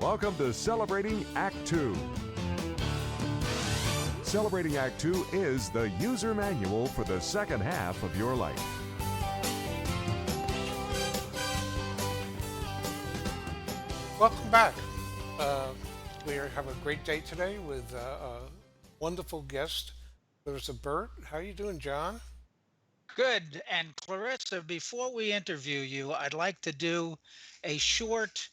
Welcome to Celebrating Act Two. Celebrating Act Two is the user manual for the second half of your life. Welcome back. We have a great day today with a wonderful guest, Clarissa Burt. How are you doing, John? Good. And Clarissa, before we interview you, I'd like to do a short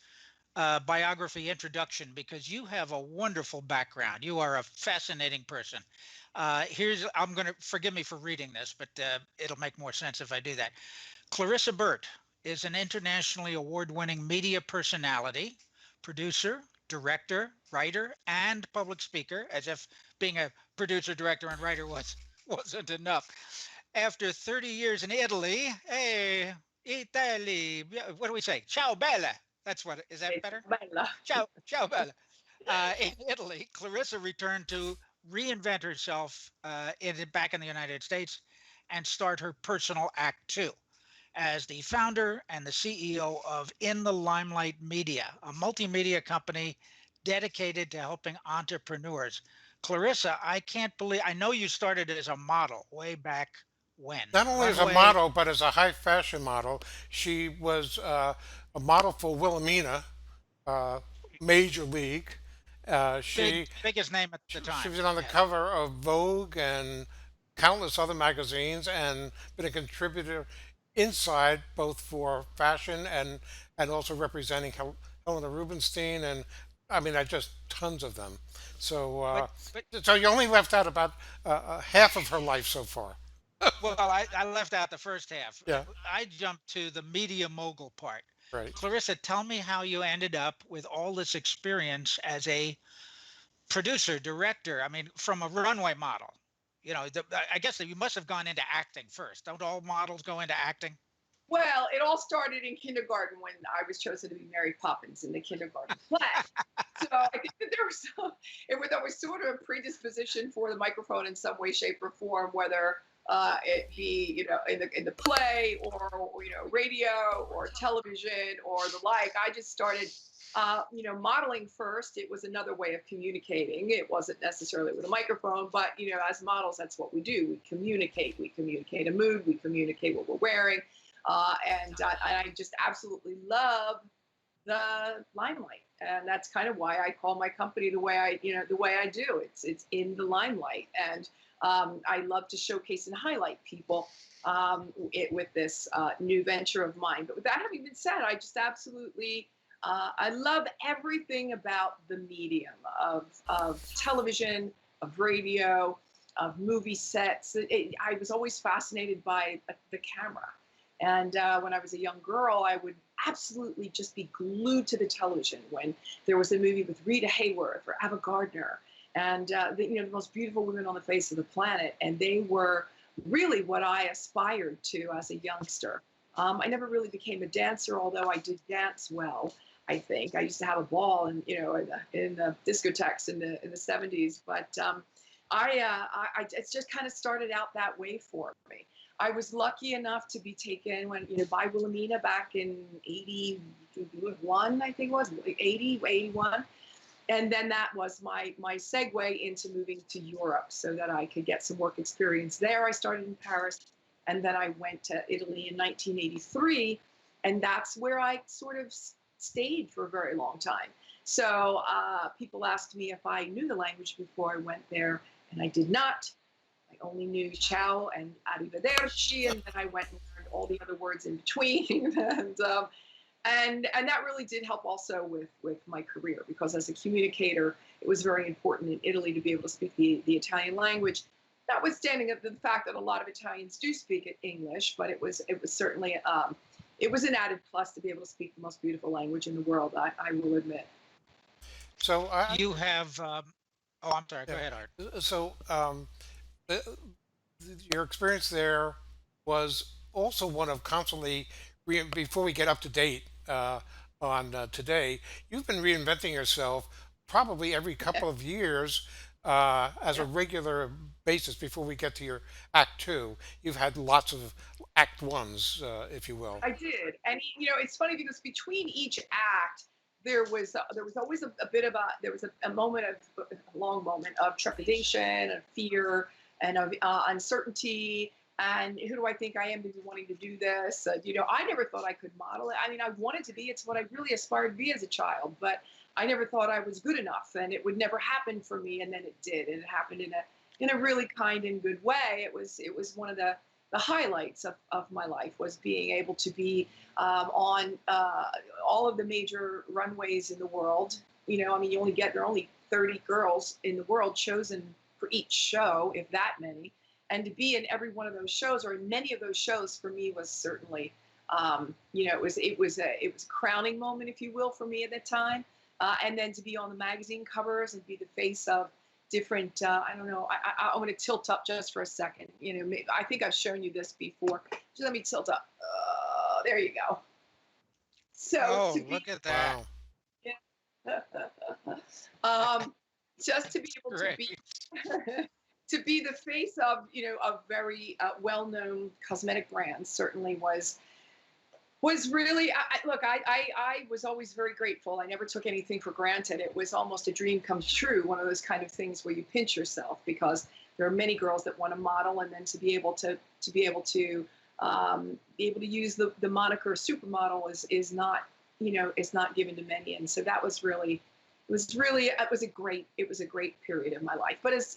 biography introduction because you have a wonderful background. You are a fascinating person. I'm going to forgive me for reading this, but it'll make more sense if I do that. Clarissa Burt is an internationally award winning media personality, producer, director, writer, and public speaker, as if being a producer, director, and writer wasn't enough. After 30 years in Italy, hey, Italy, yeah, what do we say? Ciao bella. That's what, is that It's better? Bella. Ciao bella. In Italy, Clarissa returned to reinvent herself back in the United States and start her personal act two as the founder and the CEO of In the Limelight Media, a multimedia company dedicated to helping entrepreneurs. Clarissa, I can't believe, I know you started as a model way back when. Not only as a Runway, model, but as a high fashion model. She was a model for Wilhelmina, uh, Major League. She biggest name at the she time. was on the Yeah. cover of Vogue and countless other magazines, and been a contributor inside both for fashion and also representing Helena Rubinstein, and I mean, I just tons of them. So But, but so you only left out about half of her life so far. Well, I left out the first half. Yeah, I jumped to the media mogul part. right. Clarissa, tell me how you ended up with all this experience as a producer, director. I mean, from a runway model. I guess that you must have gone into acting first. Don't all models go into acting? Well, it all started in kindergarten when I was chosen to be Mary Poppins in the kindergarten play. So I think that there was sort of a predisposition for the microphone in some way, shape, or form, whether it be in the play or radio or television or the like. I just started modeling first. It was another way of communicating. It wasn't necessarily with a microphone, but as models, that's what we do. We communicate. We communicate a mood. We communicate what we're wearing, and I just absolutely love the limelight, and that's kind of why I call my company the way I do. It's in the limelight, and I love to showcase and highlight people with this new venture of mine. But with that having been said, I just absolutely I love everything about the medium of television, of radio, of movie sets. I was always fascinated by the camera. And when I was a young girl, I would absolutely just be glued to the television when there was a movie with Rita Hayworth or Ava Gardner, and the most beautiful women on the face of the planet. And they were really what I aspired to as a youngster. I never really became a dancer, although I did dance well. I think I used to have a ball, and in the discotheques in the 70s. But it's just kind of started out that way for me. I was lucky enough to be taken by Wilhelmina back in 81, I think it was, 80, 81. And then that was my segue into moving to Europe so that I could get some work experience there. I started in Paris, and then I went to Italy in 1983, and that's where I sort of stayed for a very long time. So people asked me if I knew the language before I went there, and I did not. I only knew ciao and arrivederci, and then I went and learned all the other words in between. And that really did help also with my career, because as a communicator, it was very important in Italy to be able to speak the Italian language. Notwithstanding the fact that a lot of Italians do speak English, but it was certainly it was an added plus to be able to speak the most beautiful language in the world. I will admit. So You have, oh, I'm sorry. Go yeah. ahead, Art. So uh, your experience there was also one of constantly before we get up to date on today, you've been reinventing yourself probably every couple of years as a Yeah. regular basis before we get to your act two. You've had lots of act ones, if you will. I did. And it's funny because between each act, there was always a bit of a moment of a long moment of trepidation and fear and of uncertainty. And who do I think I am to be wanting to do this? I never thought I could model it. I mean, I wanted to be. It's what I really aspired to be as a child, but I never thought I was good enough, and it would never happen for me. And then it did, and it happened in a really kind and good way. It was one of the highlights of my life, was being able to be on all of the major runways in the world. I mean, there are only 30 girls in the world chosen for each show, if that many. And to be in every one of those shows, or in many of those shows, for me was certainly, it was a crowning moment, if you will, for me at that time. And then to be on the magazine covers and be the face of different, I don't know, I'm going to tilt up just for a second. I think I've shown you this before. Just let me tilt up. There you go. So look at that. Wow. Just to be able to Great. be to be the face of a very well-known cosmetic brand certainly was really, I was always very grateful. I never took anything for granted. It was almost a dream come true, one of those kind of things where you pinch yourself, because there are many girls that want to model, and then to be able to use the moniker supermodel is not given to many. And so that was really, it was a great period of my life. But as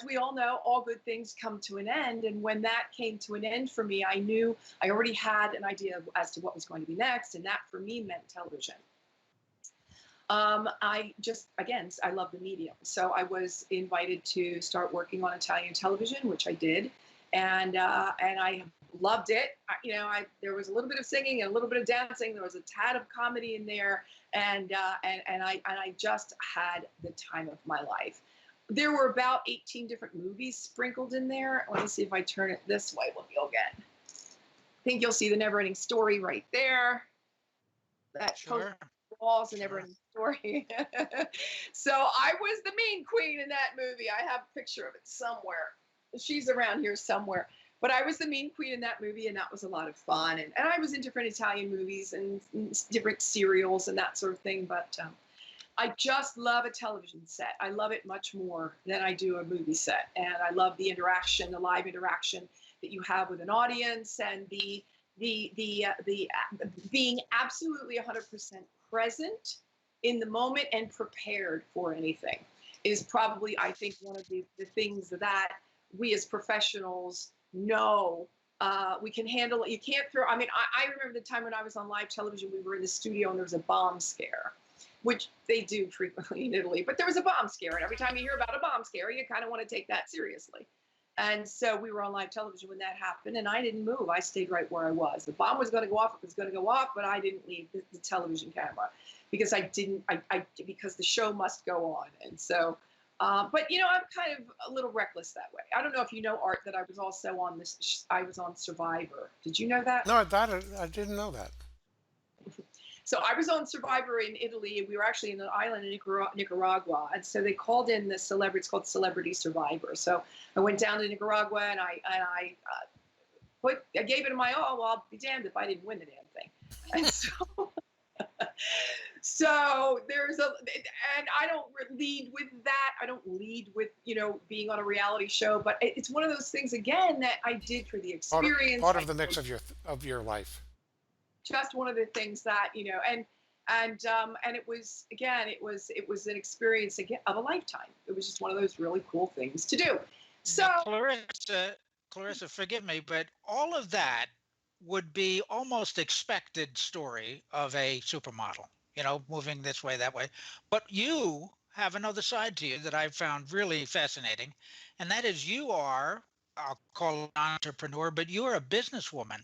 we all know, all good things come to an end. And when that came to an end for me, I knew I already had an idea as to what was going to be next. And that for me meant television. I love the medium. So I was invited to start working on Italian television, which I did. And I loved it. There was a little bit of singing and a little bit of dancing. There was a tad of comedy in there. And I just had the time of my life. There were about 18 different movies sprinkled in there. Let me see if I turn it this way, what you'll get. I think you'll see The Never-Ending Story right there. That Sure. walls, The Never-Ending Story. So I was the mean queen in that movie. I have a picture of it somewhere. She's around here somewhere. But I was the mean queen in that movie, and that was a lot of fun. And I was in different Italian movies and different serials and that sort of thing. But I just love a television set. I love it much more than I do a movie set. And I love the interaction, the live interaction that you have with an audience, and the being absolutely 100% present in the moment and prepared for anything is probably, I think, one of the things that we as professionals know we can handle. You can't throw, I remember the time when I was on live television, we were in the studio and there was a bomb scare, which they do frequently in Italy, but there was a bomb scare. And every time you hear about a bomb scare, you kind of want to take that seriously. And so we were on live television when that happened, and I didn't move. I stayed right where I was. The bomb was going to go off, it was going to go off, but I didn't leave the television camera because because the show must go on. And so, but I'm kind of a little reckless that way. I don't know if you know, Art, that I was also on I was on Survivor. Did you know that? No, I didn't know that. So I was on Survivor in Italy, and we were actually in an island in Nicaragua. And so they called in the celebrity, it's called Celebrity Survivor. So I went down to Nicaragua, and I gave it my all. Well, I'll be damned if I didn't win the damn thing. And so and I don't lead with that. I don't lead with, being on a reality show, but it's one of those things, again, that I did for the experience. Part of the mix of your life. Just one of the things that, and it was, again, it was an experience of a lifetime. It was just one of those really cool things to do. So Now, Clarissa, forgive me, but all of that would be almost expected story of a supermodel, moving this way, that way. But you have another side to you that I've found really fascinating, and that is you are, I'll call it an entrepreneur, but you are a businesswoman.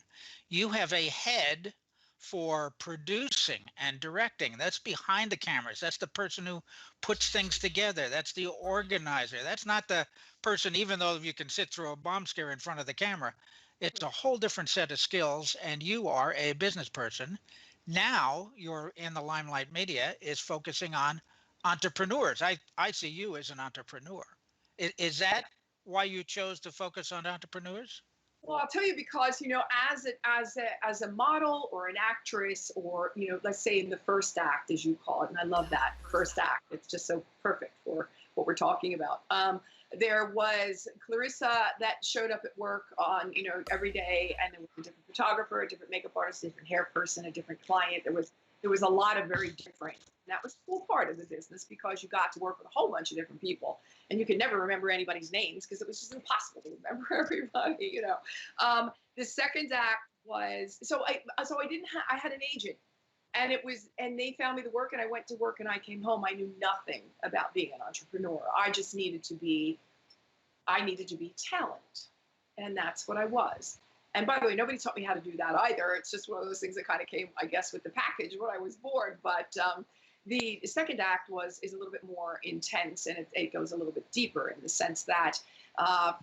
You have a head for producing and directing. That's behind the cameras. That's the person who puts things together. That's the organizer. That's not the person, even though you can sit through a bomb scare in front of the camera. It's a whole different set of skills, and you are a business person. Now you're in the limelight media is focusing on entrepreneurs. I see you as an entrepreneur. Is that why you chose to focus on entrepreneurs? Well, I'll tell you because as a model or an actress, or let's say in the first act, as you call it, and I love that first act. It's just so perfect for what we're talking about. There was Clarissa that showed up at work on every day, and there was a different photographer, a different makeup artist, a different hair person, a different client. There was a lot of very different. And that was a cool part of the business because you got to work with a whole bunch of different people, and you could never remember anybody's names because it was just impossible to remember everybody. The second act was I didn't I had an agent, and they found me the work, and I went to work, and I came home. I knew nothing about being an entrepreneur. I needed to be talent, and that's what I was. And by the way, nobody taught me how to do that either. It's just one of those things that kind of came, I guess, with the package when I was born. But the second act is a little bit more intense, and it goes a little bit deeper in the sense that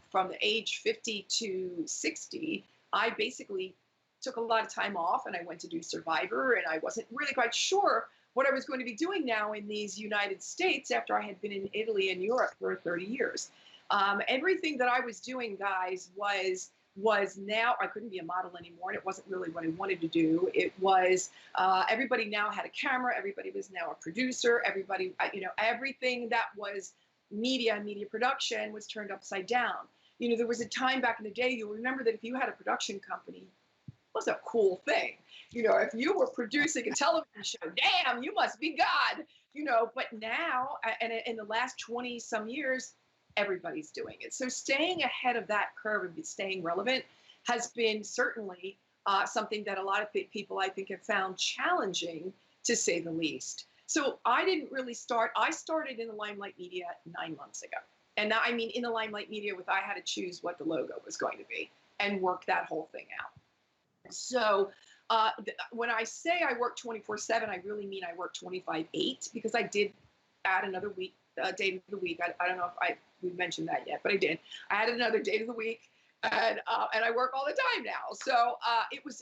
from the age 50 to 60, I basically took a lot of time off, and I went to do Survivor, and I wasn't really quite sure what I was going to be doing now in these United States after I had been in Italy and Europe for 30 years. Everything that I was doing, guys, was now I couldn't be a model anymore, and it wasn't really what I wanted to do. It was everybody now had a camera, everybody was now a producer, everybody, everything that was media production was turned upside down. There was a time back in the day, you'll remember that if you had a production company, it was a cool thing. If you were producing a television show, damn, you must be God. But now, and in the last 20 some years, everybody's doing it. So staying ahead of that curve and staying relevant has been certainly something that a lot of people, I think, have found challenging, to say the least. So I didn't really start. I started in the Limelight Media 9 months ago. And now, I mean, in the Limelight Media, I had to choose what the logo was going to be and work that whole thing out. So when I say I work 24/7, I really mean I work 25/8, because I did add another day of the week. I don't know if we mentioned that yet, but I did. I had another day of the week, and I work all the time now. So it was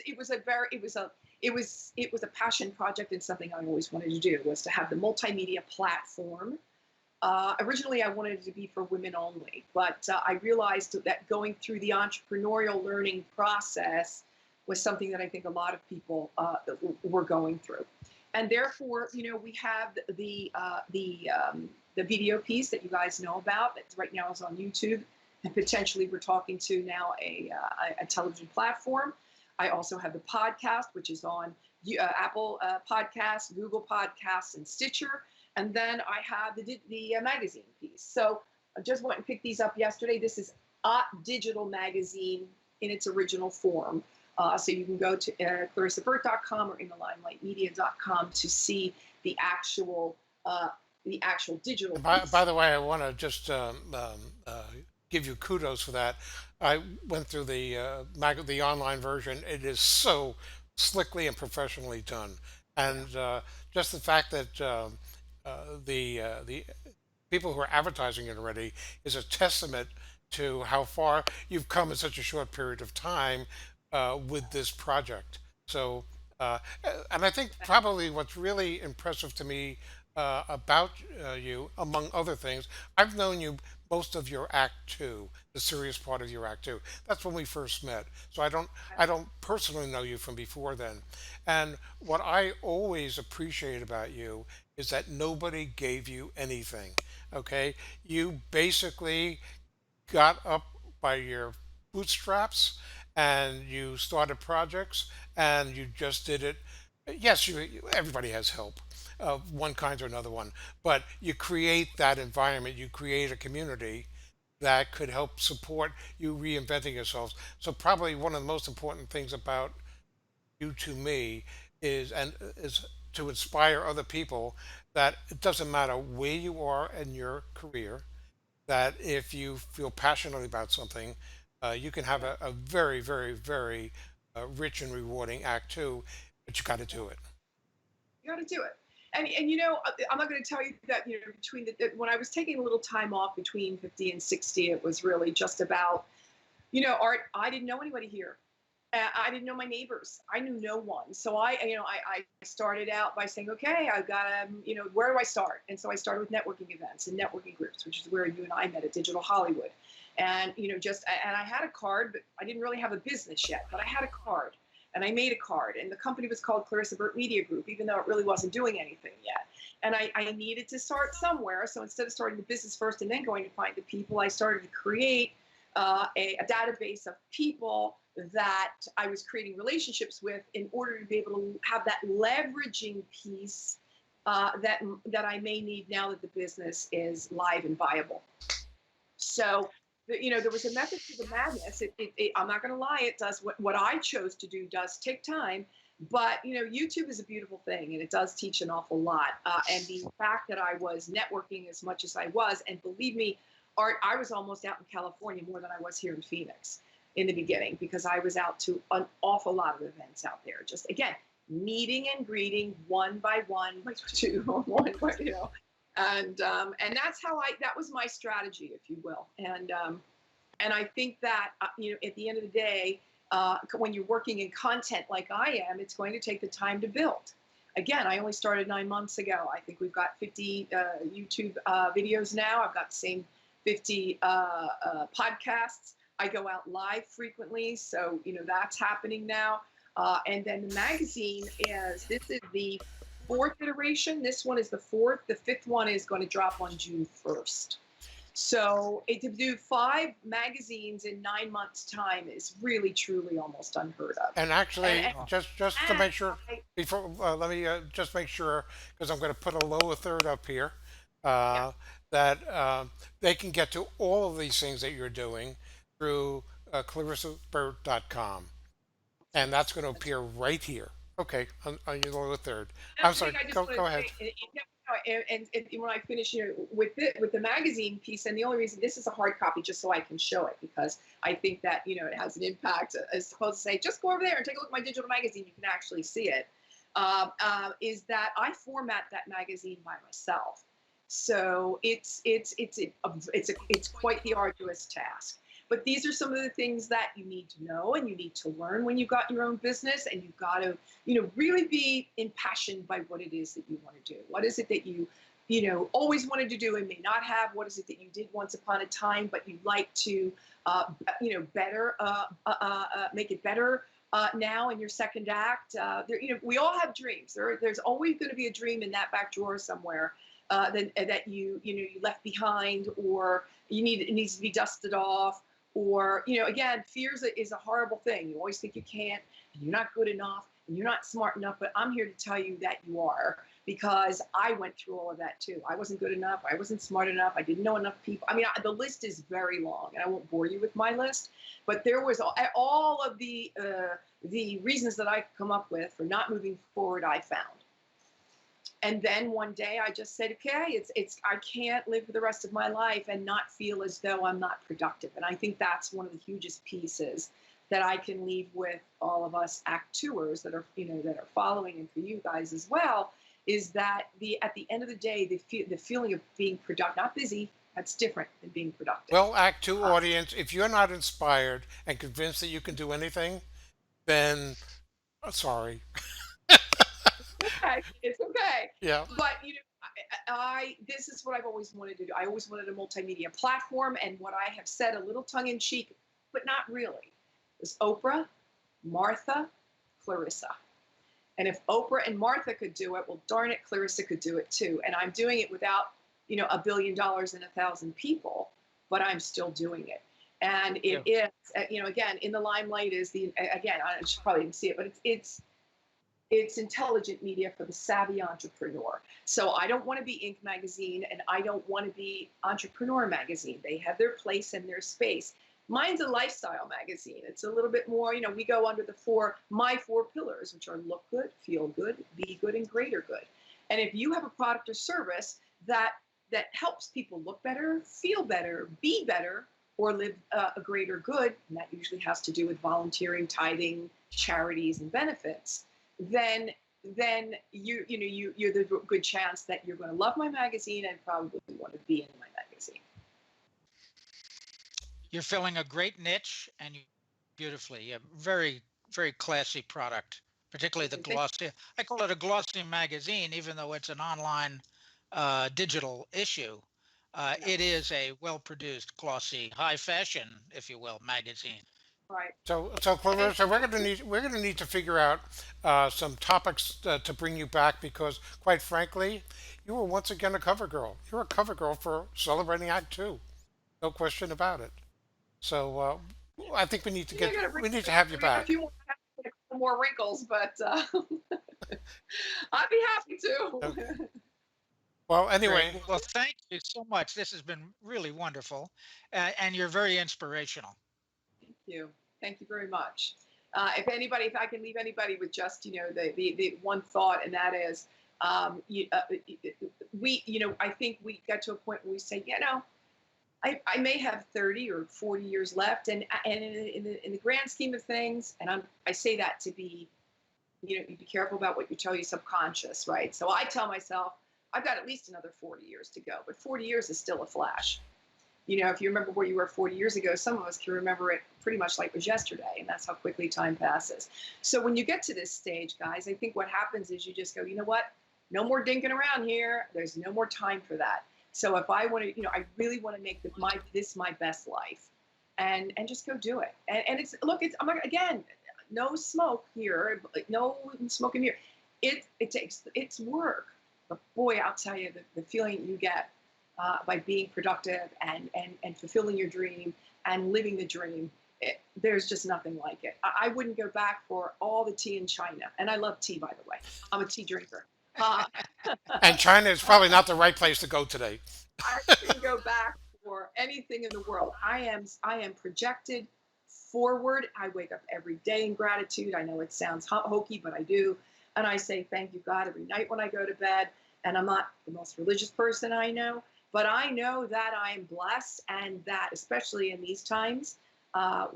a passion project, and something I always wanted to do was to have the multimedia platform. Originally, I wanted it to be for women only, but I realized that going through the entrepreneurial learning process was something that I think a lot of people were going through. And therefore, we have the video piece that you guys know about that right now is on YouTube, and potentially we're talking to now a television platform. I also have the podcast, which is on Apple Podcasts, Google Podcasts, and Stitcher. And then I have the magazine piece. So I just went and picked these up yesterday. This is a digital magazine in its original form. So you can go to clarissaburt.com or inthelimelightmedia.com to see the actual digital piece. By the way, I want to just give you kudos for that. I went through the online version. It is so slickly and professionally done, and just the fact that the people who are advertising it already is a testament to how far you've come in such a short period of time with this project. So, and I think probably what's really impressive to me about you, among other things, I've known you most of your act two, the serious part of your act two. That's when we first met. So I don't personally know you from before then. And what I always appreciate about you is that nobody gave you anything. Okay, you basically got up by your bootstraps, and you started projects, and you just did it. Yes, everybody has help of one kind or another one, but you create that environment, you create a community that could help support you reinventing yourselves. So probably one of the most important things about you to me is to inspire other people that it doesn't matter where you are in your career, that if you feel passionately about something, you can have a very, very, very rich and rewarding act two, but you got to do it. You got to do it. And I'm not going to tell you that, between when I was taking a little time off between 50 and 60, it was really just about, Art, I didn't know anybody here. I didn't know my neighbors. I knew no one. So I started out by saying, okay, I've got to, where do I start? And so I started with networking events and networking groups, which is where you and I met at Digital Hollywood. And and I had a card, but I didn't really have a business yet, but I had a card. And I made a card, and the company was called Clarissa Burt Media Group, even though it really wasn't doing anything yet. And I needed to start somewhere. So instead of starting the business first and then going to find the people, I started to create a database of people that I was creating relationships with in order to be able to have that leveraging piece that I may need now that the business is live and viable. So, there was a method to the madness. I'm not going to lie. It does what I chose to do does take time, but YouTube is a beautiful thing, and it does teach an awful lot. And the fact that I was networking as much as I was, and believe me, Art, I was almost out in California more than I was here in Phoenix in the beginning, because I was out to an awful lot of events out there. Just again, meeting and greeting one by one, two, one by, and that's how that was my strategy, if you will. And I think that at the end of the day, when you're working in content like I am, it's going to take the time to build. Again, I only started 9 months ago. I think we've got 50 YouTube videos now. I've got the same 50 podcasts. I go out live frequently, so that's happening now. And then the magazine this is the 4th iteration. This one is the 4th. The 5th one is going to drop on June 1st. So to do 5 magazines in 9 months' time is really, truly almost unheard of. And actually, And, just to make sure, I, before let me just make sure, because I'm going to put a lower third up here, yeah, that they can get to all of these things that you're doing through clarissaburt.com, and that's going to appear right here. Okay, on your lower third. I'm that's the sorry. thing I just Go want to ahead. say. And when I finish, with the magazine piece, and the only reason this is a hard copy, just so I can show it, because I think that it has an impact, as opposed to say just go over there and take a look at my digital magazine. You can actually see it. Is that I format that magazine by myself, so it's quite the arduous task. But these are some of the things that you need to know and you need to learn when you've got your own business, and you've got to, really be impassioned by what it is that you want to do. What is it that you always wanted to do and may not have? What is it that you did once upon a time, but you'd like to, better, make it better now in your second act? We all have dreams. There's always going to be a dream in that back drawer somewhere that you left behind, or it needs to be dusted off. Or, again, fear is a horrible thing. You always think you can't, and you're not good enough, and you're not smart enough. But I'm here to tell you that you are, because I went through all of that too. I wasn't good enough. I wasn't smart enough. I didn't know enough people. I mean, the list is very long, and I won't bore you with my list. But there was all of the reasons that I could come up with for not moving forward. I found. And then one day I just said, okay, I can't live for the rest of my life and not feel as though I'm not productive. And I think that's one of the hugest pieces that I can leave with all of us act-toers that are following, and for you guys as well, is that at the end of the day, the feeling of being productive, not busy, that's different than being productive. Well, Act Two audience, if you're not inspired and convinced that you can do anything, then sorry. Okay, it's okay. Yeah. But this is what I've always wanted to do. I always wanted a multimedia platform, and what I have said, a little tongue in cheek, but not really, is Oprah, Martha, Clarissa. And if Oprah and Martha could do it, well, darn it, Clarissa could do it too. And I'm doing it without, $1 billion and 1,000 people, but I'm still doing it. And it is, again, in the limelight is again, I probably didn't see it, but it's intelligent media for the savvy entrepreneur. So I don't want to be Inc. magazine, and I don't want to be Entrepreneur magazine. They have their place and their space. Mine's a lifestyle magazine. It's a little bit more, we go under my 4 pillars, which are look good, feel good, be good, and greater good. And if you have a product or service that helps people look better, feel better, be better, or live a greater good, and that usually has to do with volunteering, tithing, charities, and benefits, then you're the good chance that you're going to love my magazine and probably want to be in my magazine. You're filling a great niche, and you beautifully. A very, very classy product, particularly the glossy. I call it a glossy magazine, even though it's an online digital issue. Yeah. It is a well-produced, glossy, high fashion, if you will, magazine. Right. So And Clarissa, we're gonna need to figure out some topics to bring you back because, quite frankly, you were once again a cover girl. You're a cover girl for Celebrating Act Two, no question about it. So I think you're gonna bring we need to have you we got a back. few more, a couple more wrinkles, but I'd be happy Okay. to. Well, Great. anyway, Well, thank you so much. This has been really wonderful, and you're very inspirational. Thank you. Thank you very much. If I can leave anybody with just, the one thought, and that is, I think we get to a point where we say, I may have 30 or 40 years left, and in the grand scheme of things, and I say that to be, you be careful about what you tell your subconscious, right? So I tell myself, I've got at least another 40 years to go, but 40 years is still a flash. If you remember where you were 40 years ago, some of us can remember it pretty much like it was yesterday, and that's how quickly time passes. So when you get to this stage, guys, I think what happens is you just go, you know what? No more dinking around here. There's no more time for that. So if I want to, I really want to make this my best life, and just go do it. And I'm not, again, no smoke here, no smoking here. It's work, but boy, I'll tell you the feeling you get by being productive and fulfilling your dream and living the dream. There's just nothing like it. I wouldn't go back for all the tea in China. And I love tea, by the way. I'm a tea drinker. Uh, and China is probably not the right place to go today. I wouldn't go back for anything in the world. I am projected forward. I wake up every day in gratitude. I know it sounds hokey, but I do. And I say, thank you, God, every night when I go to bed. And I'm not the most religious person I know, but I know that I am blessed, and that especially in these times, I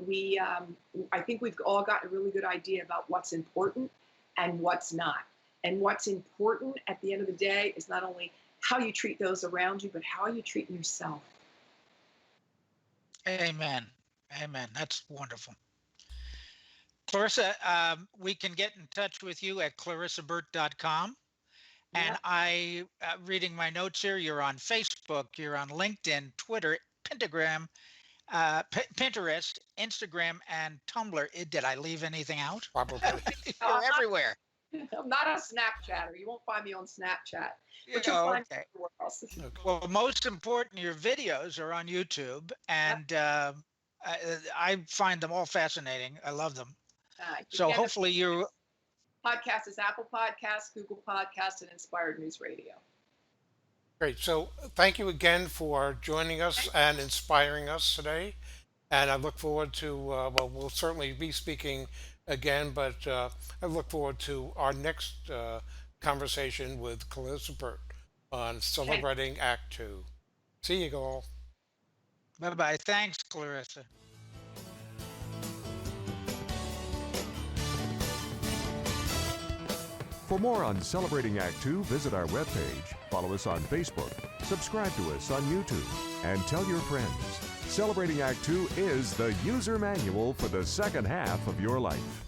think we've all got a really good idea about what's important and what's not. And what's important at the end of the day is not only how you treat those around you, but how you treat yourself. Amen. Amen. That's wonderful. Clarissa, we can get in touch with you at clarissaburt.com. And Yep. reading my notes here, you're on Facebook, you're on LinkedIn, Twitter, Pentagram, Pinterest, Instagram, and Tumblr. Did I leave anything out? Probably. You're everywhere. I'm not a Snapchatter. You won't find me on Snapchat, You but you'll know, find me okay. everywhere else. Well, most important, your videos are on YouTube, and I find them all fascinating. I love them. So Again, the hopefully you, podcast is Apple Podcasts, Google Podcasts, and Inspired News Radio. Great. So thank you again for joining us and inspiring us today. And I look forward to, we'll certainly be speaking again, but I look forward to our next conversation with Clarissa Burt on Celebrating Act Two. See you all. bye-bye. Thanks, Clarissa. For more on Celebrating Act Two, visit our webpage, follow us on Facebook, subscribe to us on YouTube, and tell your friends. Celebrating Act Two is the user manual for the second half of your life.